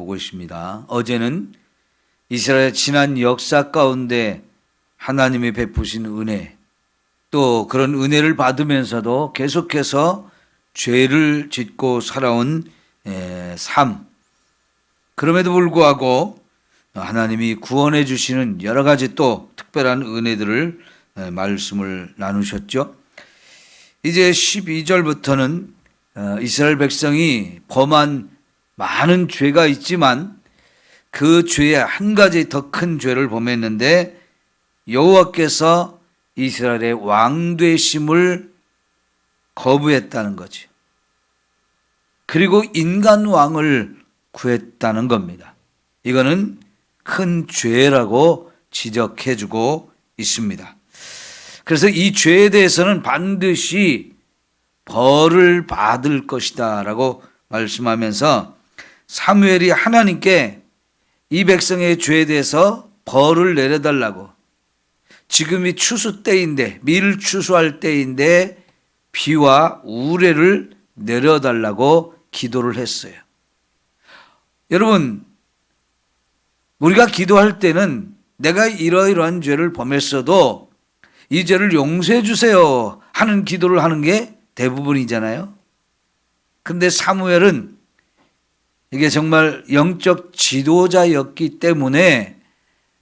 나눠보고 있습니다. 어제는 이스라엘의 지난 역사 가운데 하나님이 베푸신 은혜, 또 그런 은혜를 받으면서도 계속해서 죄를 짓고 살아온 삶, 그럼에도 불구하고 하나님이 구원해 주시는 여러 가지 또 특별한 은혜들을 말씀을 나누셨죠. 이제 12절부터는 이스라엘 백성이 범한 많은 죄가 있지만 그 죄에 한 가지 더 큰 죄를 범했는데 여호와께서 이스라엘의 왕 되심을 거부했다는 거죠. 그리고 인간 왕을 구했다는 겁니다. 이거는 큰 죄라고 지적해 주고 있습니다. 그래서 이 죄에 대해서는 반드시 벌을 받을 것이다 라고 말씀하면서 사무엘이 하나님께 이 백성의 죄에 대해서 벌을 내려달라고, 지금이 추수 때인데, 밀 추수할 때인데 비와 우레를 내려달라고 기도를 했어요. 여러분, 우리가 기도할 때는 내가 이러이러한 죄를 범했어도 이 죄를 용서해 주세요 하는 기도를 하는 게 대부분이잖아요. 근데 사무엘은 이게 정말 영적 지도자였기 때문에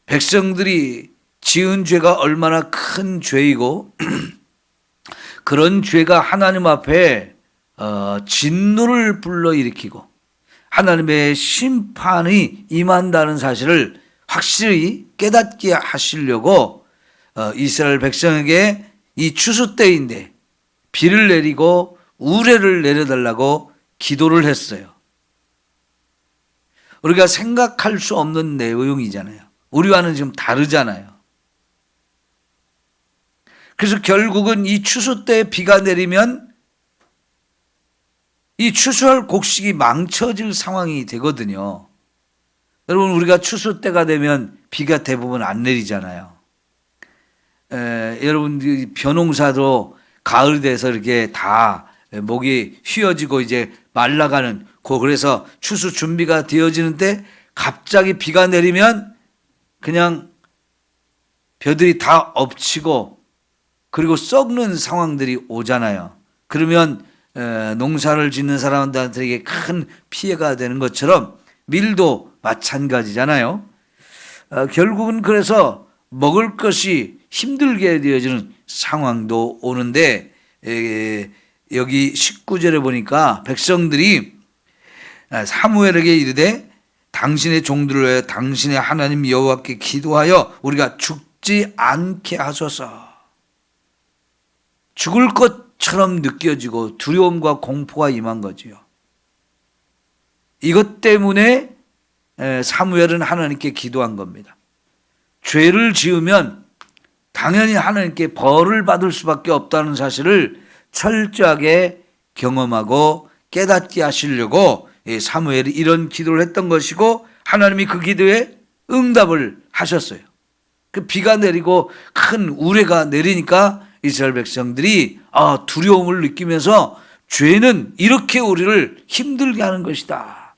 백성들이 지은 죄가 얼마나 큰 죄이고 그런 죄가 하나님 앞에 진노를 불러일으키고 하나님의 심판이 임한다는 사실을 확실히 깨닫게 하시려고 이스라엘 백성에게 이 추수 때인데 비를 내리고 우레를 내려달라고 기도를 했어요. 우리가 생각할 수 없는 내용이잖아요. 우리와는 좀 다르잖아요. 그래서 결국은 이 추수 때 비가 내리면 이 추수할 곡식이 망쳐질 상황이 되거든요. 여러분, 우리가 추수 때가 되면 비가 대부분 안 내리잖아요. 여러분, 벼농사도 가을이 돼서 이렇게 다 목이 휘어지고 이제 말라가는, 그래서 추수 준비가 되어지는데 갑자기 비가 내리면 그냥 벼들이 다 엎치고 그리고 썩는 상황들이 오잖아요. 그러면 농사를 짓는 사람들에게 큰 피해가 되는 것처럼 밀도 마찬가지잖아요. 결국은 그래서 먹을 것이 힘들게 되어지는 상황도 오는데 여기 19절에 보니까 백성들이 사무엘에게 이르되 당신의 종들을 위하여 당신의 하나님 여호와께 기도하여 우리가 죽지 않게 하소서. 죽을 것처럼 느껴지고 두려움과 공포가 임한 거지요. 이것 때문에 사무엘은 하나님께 기도한 겁니다. 죄를 지으면 당연히 하나님께 벌을 받을 수밖에 없다는 사실을 철저하게 경험하고 깨닫게 하시려고 사무엘이 이런 기도를 했던 것이고 하나님이 그 기도에 응답을 하셨어요. 그 비가 내리고 큰 우레가 내리니까 이스라엘 백성들이 두려움을 느끼면서 죄는 이렇게 우리를 힘들게 하는 것이다.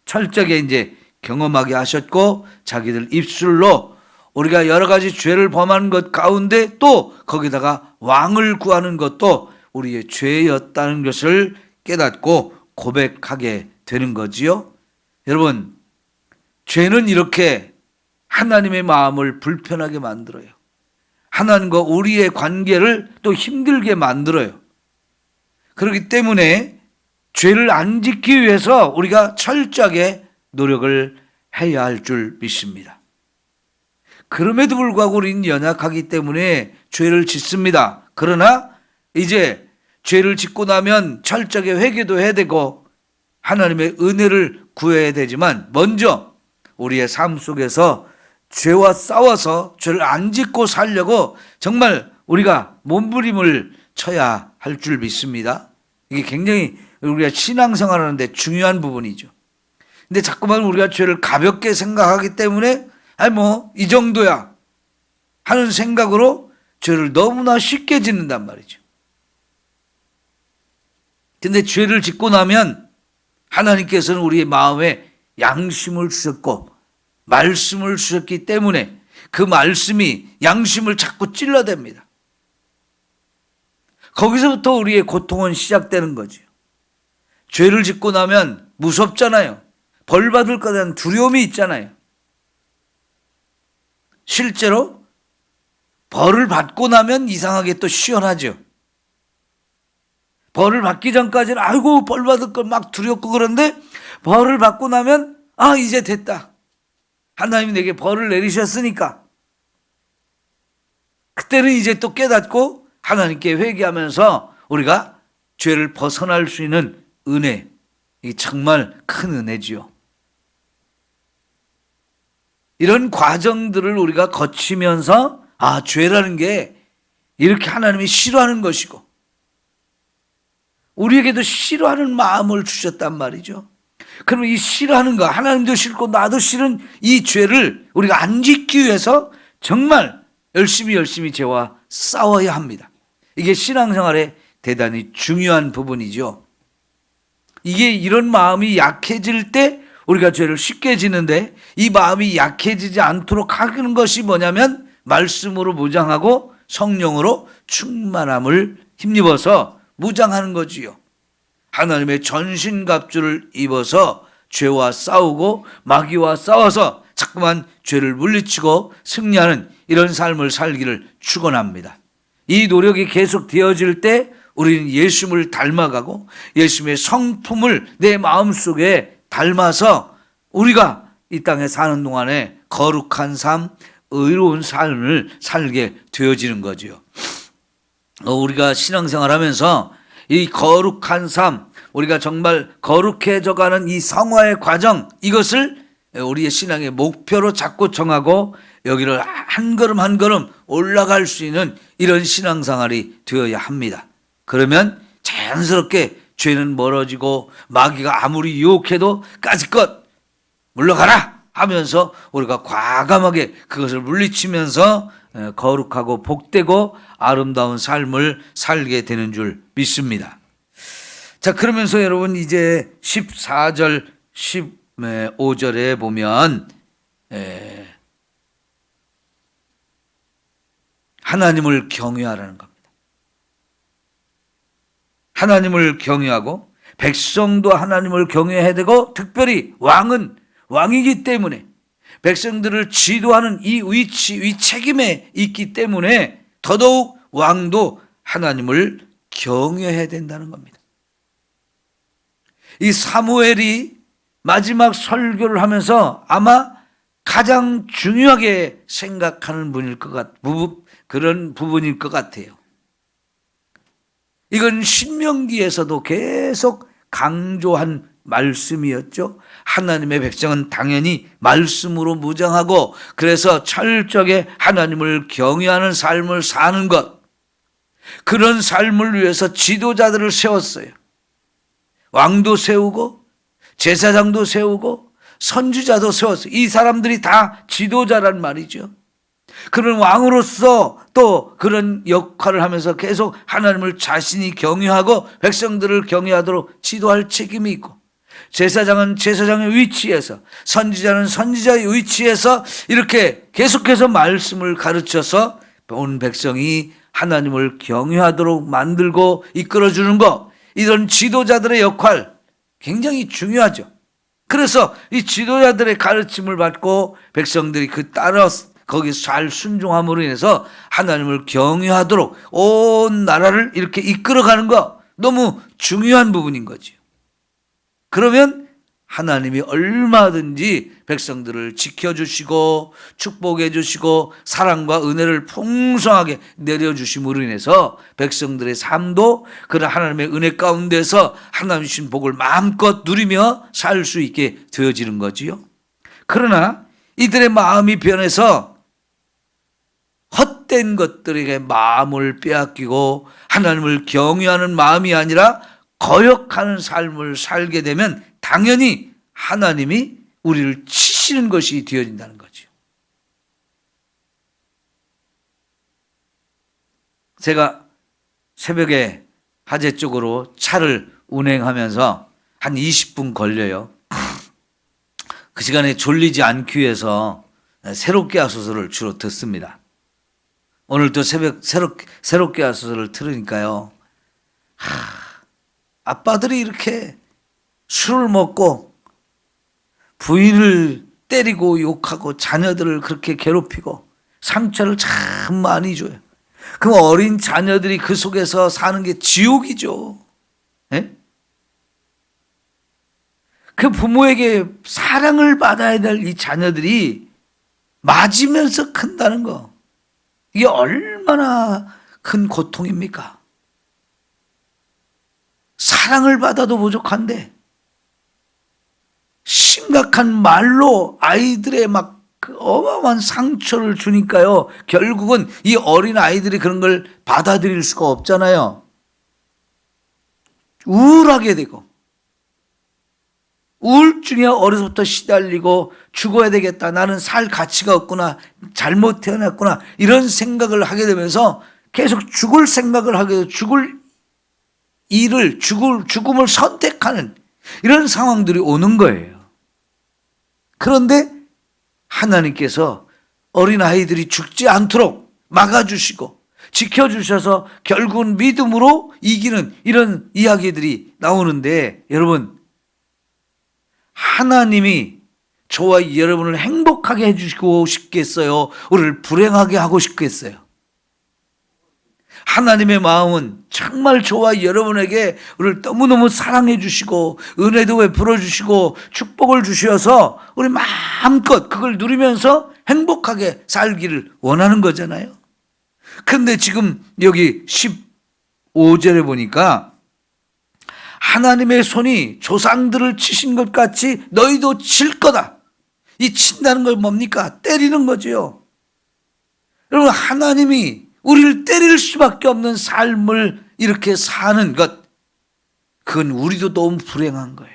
철저하게 이제 경험하게 하셨고 자기들 입술로 우리가 여러 가지 죄를 범하는 것 가운데 또 거기다가 왕을 구하는 것도 우리의 죄였다는 것을 깨닫고 고백하게 되는 거지요. 여러분, 죄는 이렇게 하나님의 마음을 불편하게 만들어요. 하나님과 우리의 관계를 또 힘들게 만들어요. 그렇기 때문에 죄를 안 짓기 위해서 우리가 철저하게 노력을 해야 할 줄 믿습니다. 그럼에도 불구하고 우리는 연약하기 때문에 죄를 짓습니다. 그러나 이제 죄를 짓고 나면 철저하게 회개도 해야 되고 하나님의 은혜를 구해야 되지만 먼저 우리의 삶 속에서 죄와 싸워서 죄를 안 짓고 살려고 정말 우리가 몸부림을 쳐야 할 줄 믿습니다. 이게 굉장히 우리가 신앙생활 하는데 중요한 부분이죠. 근데 자꾸만 우리가 죄를 가볍게 생각하기 때문에 이 정도야 하는 생각으로 죄를 너무나 쉽게 짓는단 말이죠. 근데 죄를 짓고 나면 하나님께서는 우리의 마음에 양심을 주셨고 말씀을 주셨기 때문에 그 말씀이 양심을 자꾸 찔러댑니다. 거기서부터 우리의 고통은 시작되는 거죠. 죄를 짓고 나면 무섭잖아요. 벌 받을 거에 대한 두려움이 있잖아요. 실제로 벌을 받고 나면 이상하게 또 시원하죠. 벌을 받기 전까지는 아이고 벌 받을 걸 막 두렵고 그런데 벌을 받고 나면 이제 됐다. 하나님이 내게 벌을 내리셨으니까. 그때는 이제 또 깨닫고 하나님께 회개하면서 우리가 죄를 벗어날 수 있는 은혜. 이게 정말 큰 은혜지요. 이런 과정들을 우리가 거치면서 죄라는 게 이렇게 하나님이 싫어하는 것이고 우리에게도 싫어하는 마음을 주셨단 말이죠. 그러면 이 싫어하는 거 하나님도 싫고 나도 싫은 이 죄를 우리가 안 짓기 위해서 정말 열심히 죄와 싸워야 합니다. 이게 신앙생활의 대단히 중요한 부분이죠. 이게 이런 마음이 약해질 때 우리가 죄를 쉽게 지는데 이 마음이 약해지지 않도록 하는 것이 뭐냐면 말씀으로 무장하고 성령으로 충만함을 힘입어서 무장하는 거지요. 하나님의 전신갑주를 입어서 죄와 싸우고 마귀와 싸워서 자꾸만 죄를 물리치고 승리하는 이런 삶을 살기를 축원합니다. 이 노력이 계속 되어질 때 우리는 예수님을 닮아가고 예수님의 성품을 내 마음속에 닮아서 우리가 이 땅에 사는 동안에 거룩한 삶, 의로운 삶을 살게 되어지는 거죠. 우리가 신앙생활하면서 이 거룩한 삶, 우리가 정말 거룩해져가는 이 성화의 과정, 이것을 우리의 신앙의 목표로 자꾸 정하고 여기를 한 걸음 한 걸음 올라갈 수 있는 이런 신앙생활이 되어야 합니다. 그러면 자연스럽게 죄는 멀어지고 마귀가 아무리 유혹해도 까짓것 물러가라 하면서 우리가 과감하게 그것을 물리치면서 거룩하고 복되고 아름다운 삶을 살게 되는 줄 믿습니다. 자, 그러면서 여러분 이제 14절 15절에 보면 하나님을 경외하라는 겁니다. 하나님을 경외하고 백성도 하나님을 경외해야 되고 특별히 왕은 왕이기 때문에 백성들을 지도하는 이 위 책임에 있기 때문에 더더욱 왕도 하나님을 경외해야 된다는 겁니다. 이 사무엘이 마지막 설교를 하면서 아마 가장 중요하게 생각하는 그런 부분일 것 같아요. 이건 신명기에서도 계속 강조한 말씀이었죠. 하나님의 백성은 당연히 말씀으로 무장하고 그래서 철저하게 하나님을 경외하는 삶을 사는 것, 그런 삶을 위해서 지도자들을 세웠어요. 왕도 세우고 제사장도 세우고 선지자도 세웠어요. 이 사람들이 다 지도자란 말이죠. 그런 왕으로서 또 그런 역할을 하면서 계속 하나님을 자신이 경외하고 백성들을 경외하도록 지도할 책임이 있고, 제사장은 제사장의 위치에서, 선지자는 선지자의 위치에서 이렇게 계속해서 말씀을 가르쳐서 온 백성이 하나님을 경외하도록 만들고 이끌어주는 것, 이런 지도자들의 역할 굉장히 중요하죠. 그래서 이 지도자들의 가르침을 받고 백성들이 그 따라 거기서 잘 순종함으로 인해서 하나님을 경외하도록 온 나라를 이렇게 이끌어가는 거 너무 중요한 부분인 거죠. 그러면 하나님이 얼마든지 백성들을 지켜주시고 축복해 주시고 사랑과 은혜를 풍성하게 내려주심으로 인해서 백성들의 삶도 그런 하나님의 은혜 가운데서 하나님 주신 복을 마음껏 누리며 살 수 있게 되어지는 거지요. 그러나 이들의 마음이 변해서 헛된 것들에게 마음을 빼앗기고 하나님을 경외하는 마음이 아니라 거역하는 삶을 살게 되면 당연히 하나님이 우리를 치시는 것이 되어진다는 거죠. 제가 새벽에 화재 쪽으로 차를 운행하면서 한 20분 걸려요. 그 시간에 졸리지 않기 위해서 새롭게 하소서를 주로 듣습니다. 오늘 또 새롭게 하소서를 들으니까요. 아빠들이 이렇게 술을 먹고 부인을 때리고 욕하고 자녀들을 그렇게 괴롭히고 상처를 참 많이 줘요. 그럼 어린 자녀들이 그 속에서 사는 게 지옥이죠. 예? 그 부모에게 사랑을 받아야 될 이 자녀들이 맞으면서 큰다는 거, 이게 얼마나 큰 고통입니까? 사랑을 받아도 부족한데 심각한 말로 아이들의 막 그 어마어마한 상처를 주니까요, 결국은 이 어린 아이들이 그런 걸 받아들일 수가 없잖아요. 우울하게 되고, 우울증에 어려서부터 시달리고 죽어야 되겠다, 나는 살 가치가 없구나, 잘못 태어났구나, 이런 생각을 하게 되면서 계속 죽을 생각을 하게 되고 죽음을 선택하는 이런 상황들이 오는 거예요. 그런데 하나님께서 어린아이들이 죽지 않도록 막아주시고 지켜주셔서 결국은 믿음으로 이기는 이런 이야기들이 나오는데, 여러분, 하나님이 저와 여러분을 행복하게 해주시고 싶겠어요? 우리를 불행하게 하고 싶겠어요? 하나님의 마음은 정말 저와 여러분에게 우리를 너무너무 사랑해 주시고 은혜도 베풀어 주시고 축복을 주셔서 우리 마음껏 그걸 누리면서 행복하게 살기를 원하는 거잖아요. 근데 지금 여기 15절에 보니까 하나님의 손이 조상들을 치신 것 같이 너희도 칠 거다. 이 친다는 건 뭡니까? 때리는 거죠. 여러분, 하나님이 우리를 때릴 수밖에 없는 삶을 이렇게 사는 것, 그건 우리도 너무 불행한 거예요.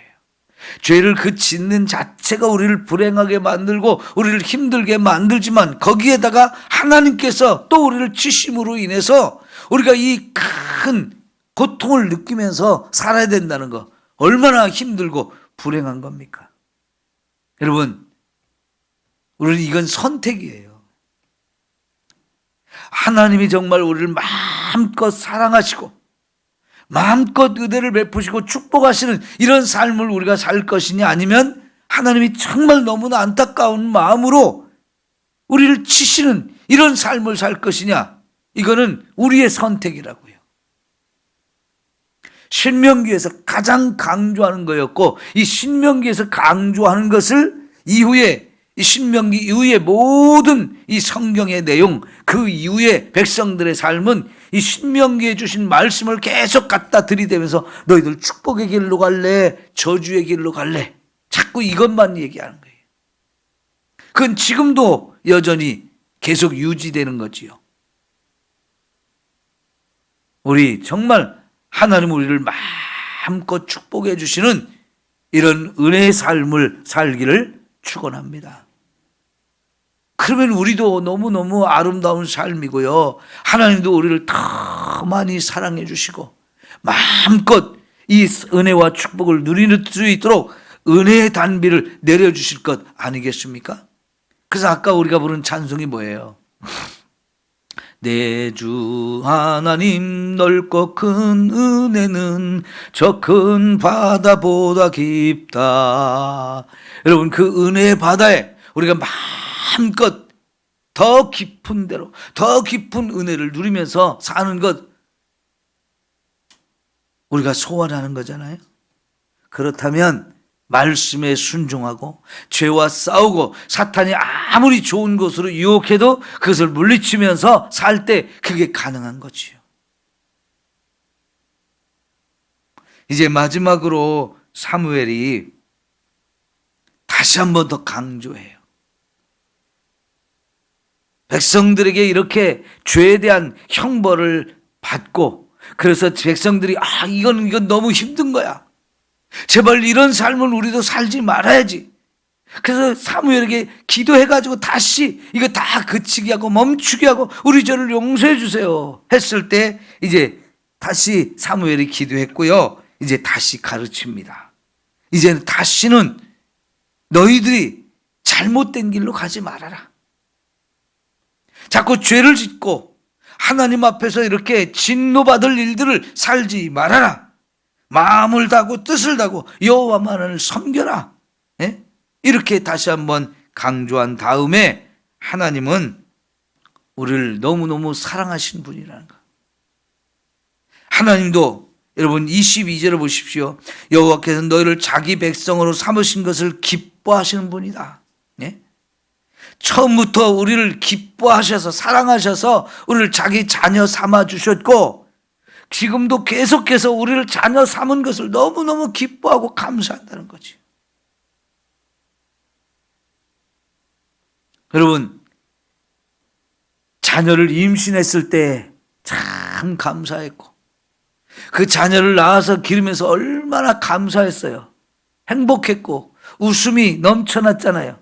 죄를 그 짓는 자체가 우리를 불행하게 만들고 우리를 힘들게 만들지만, 거기에다가 하나님께서 또 우리를 치심으로 인해서 우리가 이 큰 고통을 느끼면서 살아야 된다는 거, 얼마나 힘들고 불행한 겁니까? 여러분, 우리는 이건 선택이에요. 하나님이 정말 우리를 마음껏 사랑하시고 마음껏 은혜를 베푸시고 축복하시는 이런 삶을 우리가 살 것이냐, 아니면 하나님이 정말 너무나 안타까운 마음으로 우리를 치시는 이런 삶을 살 것이냐, 이거는 우리의 선택이라고요. 신명기에서 가장 강조하는 거였고, 이 신명기에서 강조하는 것을 이후에, 이 신명기 이후의 모든 이 성경의 내용, 그 이후에 백성들의 삶은 이 신명기에 주신 말씀을 계속 갖다 들이대면서 너희들 축복의 길로 갈래, 저주의 길로 갈래, 자꾸 이것만 얘기하는 거예요. 그건 지금도 여전히 계속 유지되는 거지요. 우리 정말 하나님 우리를 마음껏 축복해 주시는 이런 은혜의 삶을 살기를 축원합니다. 그러면 우리도 너무너무 아름다운 삶이고요, 하나님도 우리를 더 많이 사랑해 주시고 마음껏 이 은혜와 축복을 누릴 수 있도록 은혜의 단비를 내려주실 것 아니겠습니까? 그래서 아까 우리가 부른 찬송이 뭐예요? 내 주 하나님 넓고 큰 은혜는 저 큰 바다보다 깊다. 여러분, 그 은혜의 바다에 우리가 마음껏 더 깊은 대로 더 깊은 은혜를 누리면서 사는 것, 우리가 소원하는 거잖아요. 그렇다면 말씀에 순종하고 죄와 싸우고 사탄이 아무리 좋은 것으로 유혹해도 그것을 물리치면서 살 때 그게 가능한 거지요. 이제 마지막으로 사무엘이 다시 한 번 더 강조해요. 백성들에게 이렇게 죄에 대한 형벌을 받고, 그래서 백성들이 이건 너무 힘든 거야, 제발 이런 삶을 우리도 살지 말아야지. 그래서 사무엘에게 기도해가지고 다시 이거 다 그치게 하고 멈추게 하고 우리 죄를 용서해 주세요 했을 때, 이제 다시 사무엘이 기도했고요, 이제 다시 가르칩니다. 이제는 다시는 너희들이 잘못된 길로 가지 말아라. 자꾸 죄를 짓고 하나님 앞에서 이렇게 진노받을 일들을 살지 말아라. 마음을 다하고 뜻을 다하고 여호와만을 섬겨라. 예? 이렇게 다시 한번 강조한 다음에 하나님은 우리를 너무너무 사랑하신 분이라는 거. 하나님도 여러분 22절을 보십시오. 여호와께서 너희를 자기 백성으로 삼으신 것을 기뻐하시는 분이다. 예? 처음부터 우리를 기뻐하셔서 사랑하셔서 우리를 자기 자녀 삼아 주셨고 지금도 계속해서 우리를 자녀 삼은 것을 너무너무 기뻐하고 감사한다는 거지. 여러분, 자녀를 임신했을 때 참 감사했고 그 자녀를 낳아서 기르면서 얼마나 감사했어요. 행복했고 웃음이 넘쳐났잖아요.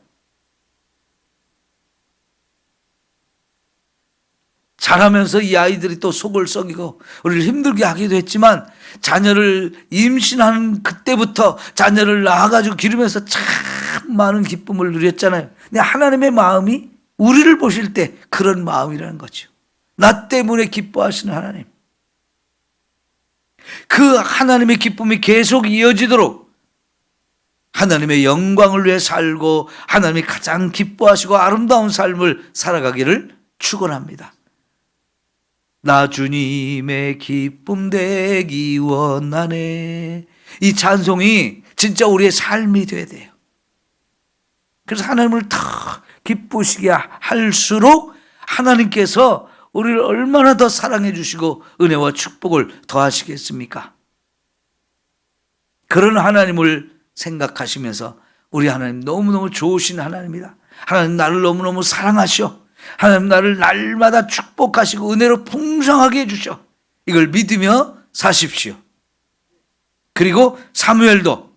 자라면서 이 아이들이 또 속을 썩이고 우리를 힘들게 하기도 했지만 자녀를 임신하는 그때부터 자녀를 낳아가지고 기르면서 참 많은 기쁨을 누렸잖아요. 근데 하나님의 마음이 우리를 보실 때 그런 마음이라는 거죠. 나 때문에 기뻐하시는 하나님. 그 하나님의 기쁨이 계속 이어지도록 하나님의 영광을 위해 살고 하나님이 가장 기뻐하시고 아름다운 삶을 살아가기를 축원합니다. 나 주님의 기쁨 되기 원하네. 이 찬송이 진짜 우리의 삶이 돼야 돼요. 그래서 하나님을 더 기쁘시게 할수록 하나님께서 우리를 얼마나 더 사랑해 주시고 은혜와 축복을 더하시겠습니까? 그런 하나님을 생각하시면서 우리 하나님 너무너무 좋으신 하나님이다. 하나님 나를 너무너무 사랑하시오. 하나님 나를 날마다 축복하시고 은혜로 풍성하게 해주셔. 이걸 믿으며 사십시오. 그리고 사무엘도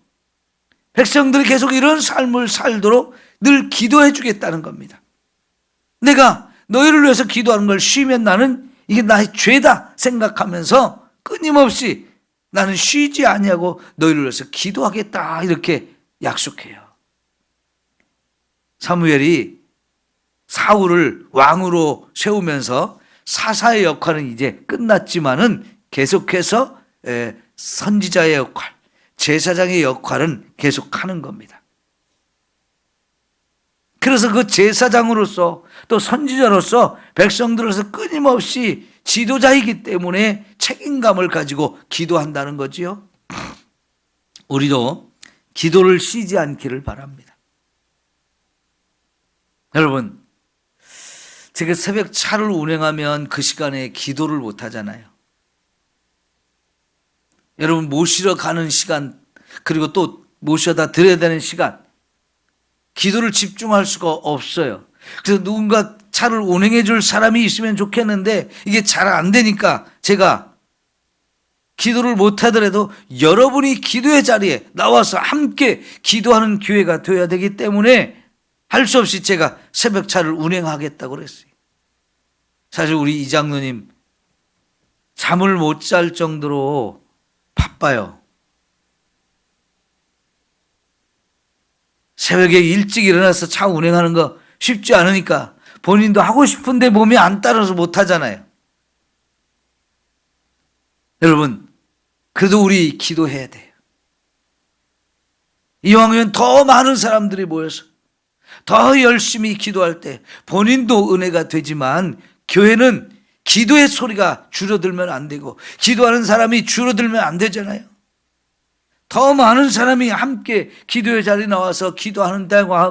백성들이 계속 이런 삶을 살도록 늘 기도해 주겠다는 겁니다. 내가 너희를 위해서 기도하는 걸 쉬면 나는 이게 나의 죄다 생각하면서 끊임없이 나는 쉬지 아니하고 너희를 위해서 기도하겠다 이렇게 약속해요. 사무엘이 사울을 왕으로 세우면서 사사의 역할은 이제 끝났지만은 계속해서 선지자의 역할, 제사장의 역할은 계속하는 겁니다. 그래서 그 제사장으로서 또 선지자로서 백성들로서 끊임없이 지도자이기 때문에 책임감을 가지고 기도한다는 거지요. 우리도 기도를 쉬지 않기를 바랍니다. 여러분, 제가 새벽 차를 운행하면 그 시간에 기도를 못 하잖아요. 여러분 모시러 가는 시간 그리고 또 모셔다 드려야 되는 시간 기도를 집중할 수가 없어요. 그래서 누군가 차를 운행해 줄 사람이 있으면 좋겠는데 이게 잘 안 되니까 제가 기도를 못 하더라도 여러분이 기도의 자리에 나와서 함께 기도하는 교회가 되어야 되기 때문에 할 수 없이 제가 새벽 차를 운행하겠다고 그랬어요. 사실 우리 이장로님 잠을 못 잘 정도로 바빠요. 새벽에 일찍 일어나서 차 운행하는 거 쉽지 않으니까 본인도 하고 싶은데 몸이 안 따라서 못 하잖아요. 여러분, 그래도 우리 기도해야 돼요. 이왕이면 더 많은 사람들이 모여서 더 열심히 기도할 때 본인도 은혜가 되지만 교회는 기도의 소리가 줄어들면 안 되고 기도하는 사람이 줄어들면 안 되잖아요. 더 많은 사람이 함께 기도의 자리에 나와서 기도하는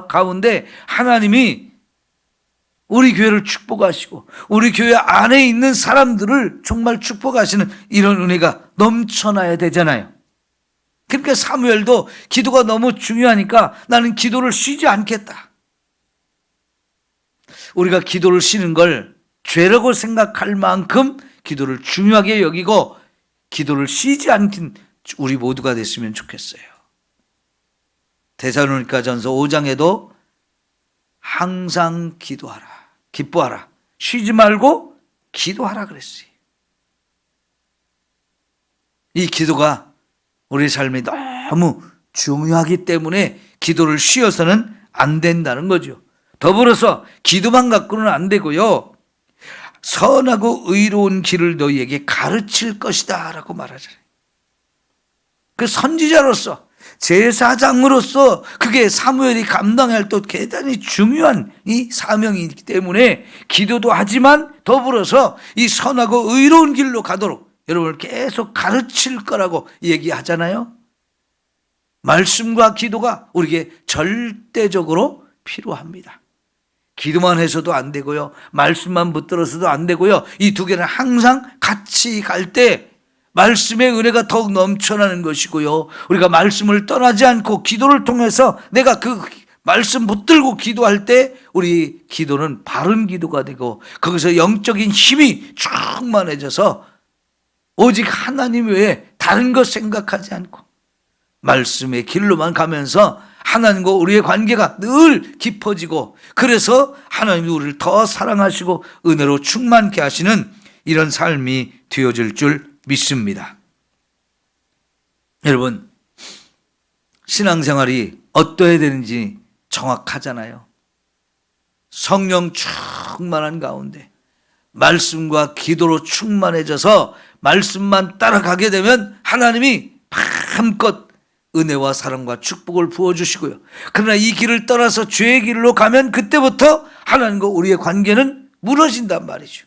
가운데 하나님이 우리 교회를 축복하시고 우리 교회 안에 있는 사람들을 정말 축복하시는 이런 은혜가 넘쳐나야 되잖아요. 그러니까 사무엘도 기도가 너무 중요하니까 나는 기도를 쉬지 않겠다. 우리가 기도를 쉬는 걸 죄라고 생각할 만큼 기도를 중요하게 여기고 기도를 쉬지 않긴 우리 모두가 됐으면 좋겠어요. 데살로니가전서 5장에도 항상 기도하라, 기뻐하라, 쉬지 말고 기도하라 그랬어요. 이 기도가 우리 삶에 너무 중요하기 때문에 기도를 쉬어서는 안 된다는 거죠. 더불어서 기도만 갖고는 안 되고요. 선하고 의로운 길을 너희에게 가르칠 것이다 라고 말하잖아요. 그 선지자로서, 제사장으로서 그게 사무엘이 감당해야 할 또 대단히 중요한 이 사명이기 때문에 기도도 하지만 더불어서 이 선하고 의로운 길로 가도록 여러분을 계속 가르칠 거라고 얘기하잖아요. 말씀과 기도가 우리에게 절대적으로 필요합니다. 기도만 해서도 안 되고요. 말씀만 붙들어서도 안 되고요. 이 두 개는 항상 같이 갈 때 말씀의 은혜가 더욱 넘쳐나는 것이고요. 우리가 말씀을 떠나지 않고 기도를 통해서 내가 그 말씀 붙들고 기도할 때 우리 기도는 바른 기도가 되고 거기서 영적인 힘이 충만해져서 오직 하나님 외에 다른 것 생각하지 않고 말씀의 길로만 가면서 하나님과 우리의 관계가 늘 깊어지고 그래서 하나님이 우리를 더 사랑하시고 은혜로 충만케 하시는 이런 삶이 되어질 줄 믿습니다. 여러분, 신앙생활이 어떠해야 되는지 정확하잖아요. 성령 충만한 가운데 말씀과 기도로 충만해져서 말씀만 따라가게 되면 하나님이 마음껏 은혜와 사랑과 축복을 부어주시고요. 그러나 이 길을 떠나서 죄의 길로 가면 그때부터 하나님과 우리의 관계는 무너진단 말이죠.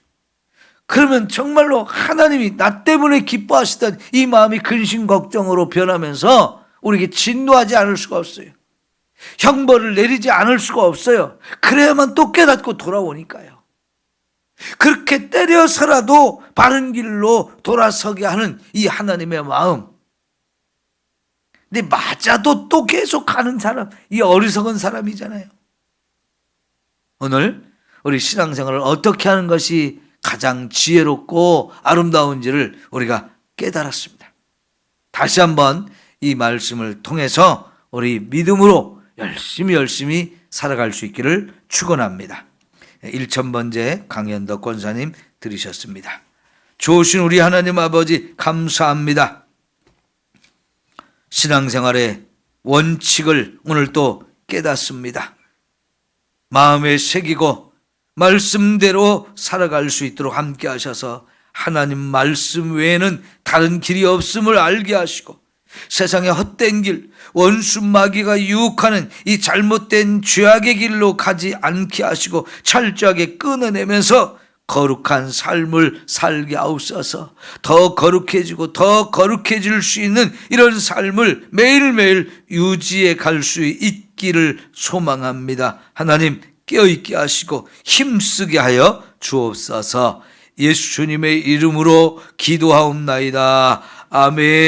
그러면 정말로 하나님이 나 때문에 기뻐하시던 이 마음이 근심 걱정으로 변하면서 우리에게 진노하지 않을 수가 없어요. 형벌을 내리지 않을 수가 없어요. 그래야만 또 깨닫고 돌아오니까요. 그렇게 때려서라도 바른 길로 돌아서게 하는 이 하나님의 마음. 근데 맞아도 또 계속 가는 사람, 이 어리석은 사람이잖아요. 오늘 우리 신앙생활을 어떻게 하는 것이 가장 지혜롭고 아름다운지를 우리가 깨달았습니다. 다시 한번 이 말씀을 통해서 우리 믿음으로 열심히 살아갈 수 있기를 축원합니다. 1000번째 강현덕 권사님 들으셨습니다. 좋으신 우리 하나님 아버지 감사합니다. 신앙생활의 원칙을 오늘 또 깨닫습니다. 마음에 새기고 말씀대로 살아갈 수 있도록 함께 하셔서 하나님 말씀 외에는 다른 길이 없음을 알게 하시고 세상의 헛된 길, 원수 마귀가 유혹하는 이 잘못된 죄악의 길로 가지 않게 하시고 철저하게 끊어내면서 거룩한 삶을 살게 하옵소서. 더 거룩해지고 더 거룩해질 수 있는 이런 삶을 매일매일 유지해 갈 수 있기를 소망합니다. 하나님 깨어있게 하시고 힘쓰게 하여 주옵소서. 예수님의 이름으로 기도하옵나이다. 아멘.